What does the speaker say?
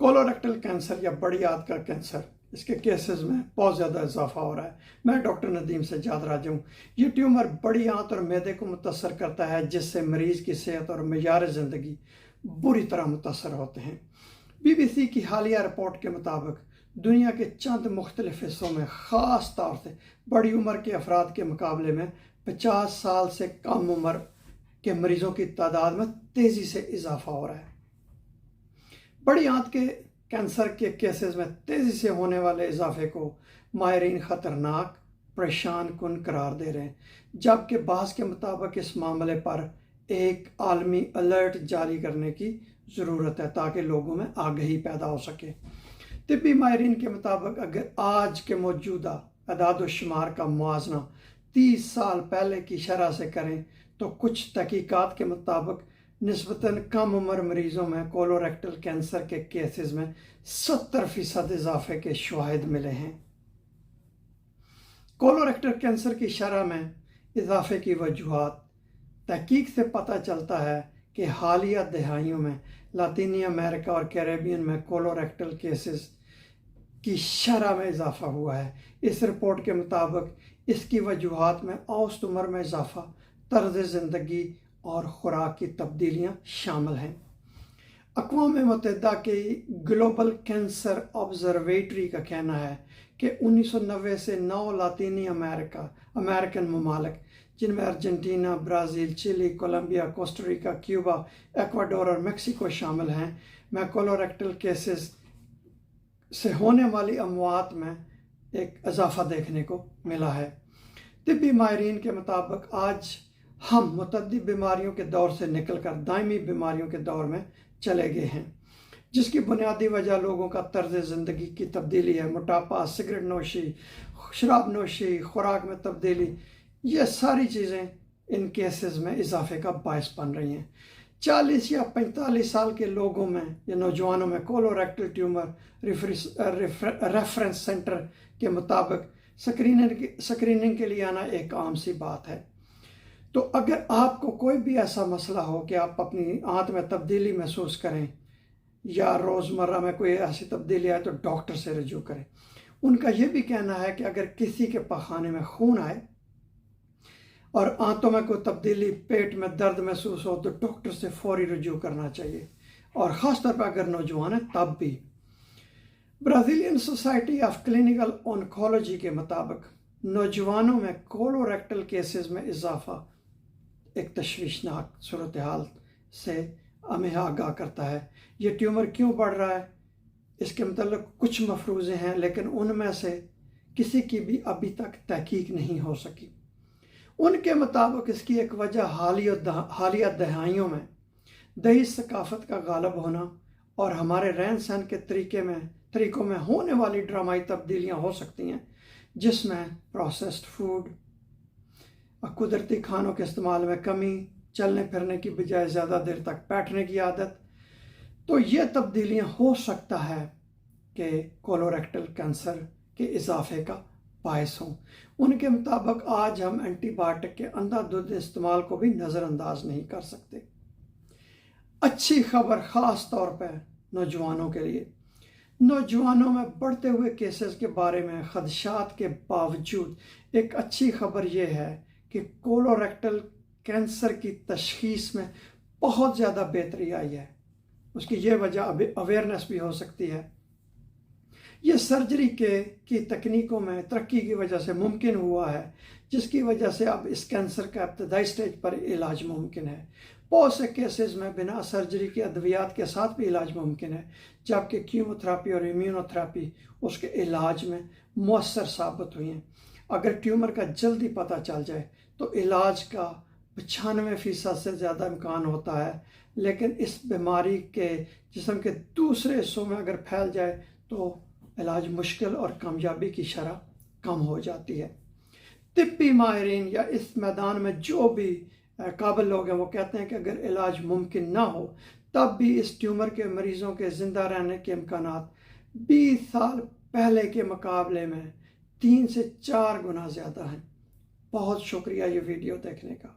Colorectal cancer یا بڑی آنت کا کینسر، اس کے کیسز میں بہت زیادہ اضافہ ہو رہا ہے۔ میں ڈاکٹر ندیم سجاد راجہ ہوں۔ یہ ٹیومر بڑی آنت اور معدے کو متاثر کرتا ہے، جس سے مریض کی صحت اور معیار زندگی بری طرح متاثر ہوتے ہیں۔ BBC کی حالیہ رپورٹ کے مطابق دنیا کے چند مختلف حصوں میں خاص طور سے بڑی عمر کے افراد کے مقابلے میں 50 سال سے کم عمر کے مریضوں کی تعداد میں تیزی سے اضافہ ہو رہا ہے۔ بڑی آنت کے کینسر کے کیسز میں تیزی سے ہونے والے اضافے کو ماہرین خطرناک، پریشان کن قرار دے رہے ہیں، جبکہ بعض کے مطابق اس معاملے پر ایک عالمی الرٹ جاری کرنے کی ضرورت ہے تاکہ لوگوں میں آگہی پیدا ہو سکے۔ طبی ماہرین کے مطابق اگر آج کے موجودہ اعداد و شمار کا موازنہ 30 سال پہلے کی شرح سے کریں تو کچھ تحقیقات کے مطابق نسبتاً کم عمر مریضوں میں کولوریکٹل کینسر کے کیسز میں 70% اضافے کے شواہد ملے ہیں۔ کولوریکٹل کینسر کی شرح میں اضافے کی وجوہات۔ تحقیق سے پتہ چلتا ہے کہ حالیہ دہائیوں میں لاطینی امریکہ اور کیریبین میں کولوریکٹل کیسز کی شرح میں اضافہ ہوا ہے۔ اس رپورٹ کے مطابق اس کی وجوہات میں اوسط عمر میں اضافہ، طرز زندگی اور خوراک کی تبدیلیاں شامل ہیں۔ اقوام متحدہ کی گلوبل کینسر آبزرویٹری کا کہنا ہے کہ 1990 سے 9 لاطینی امریکن ممالک، جن میں ارجنٹینا، برازیل، چلی، کولمبیا، کوسٹاریکا، کیوبا، ایکواڈور اور میکسیکو شامل ہیں، میں کولوریکٹل کیسز سے ہونے والی اموات میں ایک اضافہ دیکھنے کو ملا ہے۔ طبی ماہرین کے مطابق آج ہم متعدی بیماریوں کے دور سے نکل کر دائمی بیماریوں کے دور میں چلے گئے ہیں، جس کی بنیادی وجہ لوگوں کا طرز زندگی کی تبدیلی ہے۔ موٹاپا، سگریٹ نوشی، شراب نوشی، خوراک میں تبدیلی، یہ ساری چیزیں ان کیسز میں اضافے کا باعث بن رہی ہیں۔ 40 یا 45 سال کے لوگوں میں یا نوجوانوں میں کولوریکٹل ٹیومر ریفرنس سینٹر کے مطابق سکریننگ کے لیے آنا ایک عام سی بات ہے۔ تو اگر آپ کو کوئی بھی ایسا مسئلہ ہو کہ آپ اپنی آنت میں تبدیلی محسوس کریں یا روزمرہ میں کوئی ایسی تبدیلی آئے تو ڈاکٹر سے رجوع کریں۔ ان کا یہ بھی کہنا ہے کہ اگر کسی کے پخانے میں خون آئے اور آنتوں میں کوئی تبدیلی، پیٹ میں درد محسوس ہو تو ڈاکٹر سے فوری رجوع کرنا چاہیے، اور خاص طور پر اگر نوجوان ہیں تب بھی۔ Brazilian society of clinical oncology کے مطابق نوجوانوں میں کولوریکٹل کیسز میں اضافہ ایک تشویشناک صورتحال سے ہمیں آگاہ کرتا ہے۔ یہ ٹیومر کیوں بڑھ رہا ہے، اس کے متعلق کچھ مفروضے ہیں، لیکن ان میں سے کسی کی بھی ابھی تک تحقیق نہیں ہو سکی۔ ان کے مطابق اس کی ایک وجہ حالیہ دہائیوں میں دیہی ثقافت کا غالب ہونا اور ہمارے رہن سہن کے طریقوں میں ہونے والی ڈرامائی تبدیلیاں ہو سکتی ہیں، جس میں پروسیسڈ فوڈ اور قدرتی کھانوں کے استعمال میں کمی، چلنے پھرنے کی بجائے زیادہ دیر تک بیٹھنے کی عادت۔ تو یہ تبدیلیاں ہو سکتا ہے کہ کولوریکٹل کینسر کے اضافے کا باعث ہوں۔ ان کے مطابق آج ہم اینٹی بائیوٹک کے اندھا دھند استعمال کو بھی نظر انداز نہیں کر سکتے۔ اچھی خبر خاص طور پہ نوجوانوں کے لیے۔ نوجوانوں میں بڑھتے ہوئے کیسز کے بارے میں خدشات کے باوجود ایک اچھی خبر یہ ہے کہ کولوریکٹل کینسر کی تشخیص میں بہت زیادہ بہتری آئی ہے۔ اس کی یہ وجہ اویئرنیس بھی ہو سکتی ہے۔ یہ سرجری کی تکنیکوں میں ترقی کی وجہ سے ممکن ہوا ہے، جس کی وجہ سے اب اس کینسر کا ابتدائی سٹیج پر علاج ممکن ہے۔ بہت سے کیسز میں بنا سرجری کے ادویات کے ساتھ بھی علاج ممکن ہے، جبکہ کیموتھراپی اور امیونوتھراپی اس کے علاج میں مؤثر ثابت ہوئی ہیں۔ اگر ٹیومر کا جلدی پتہ چل جائے تو علاج کا 95% سے زیادہ امکان ہوتا ہے، لیکن اس بیماری کے جسم کے دوسرے حصوں میں اگر پھیل جائے تو علاج مشکل اور کامیابی کی شرح کم ہو جاتی ہے۔ طبی ماہرین یا اس میدان میں جو بھی قابل لوگ ہیں وہ کہتے ہیں کہ اگر علاج ممکن نہ ہو تب بھی اس ٹیومر کے مریضوں کے زندہ رہنے کے امکانات 20 سال پہلے کے مقابلے میں 3 سے 4 گنا زیادہ ہیں۔ بہت شکریہ یہ ویڈیو دیکھنے کا۔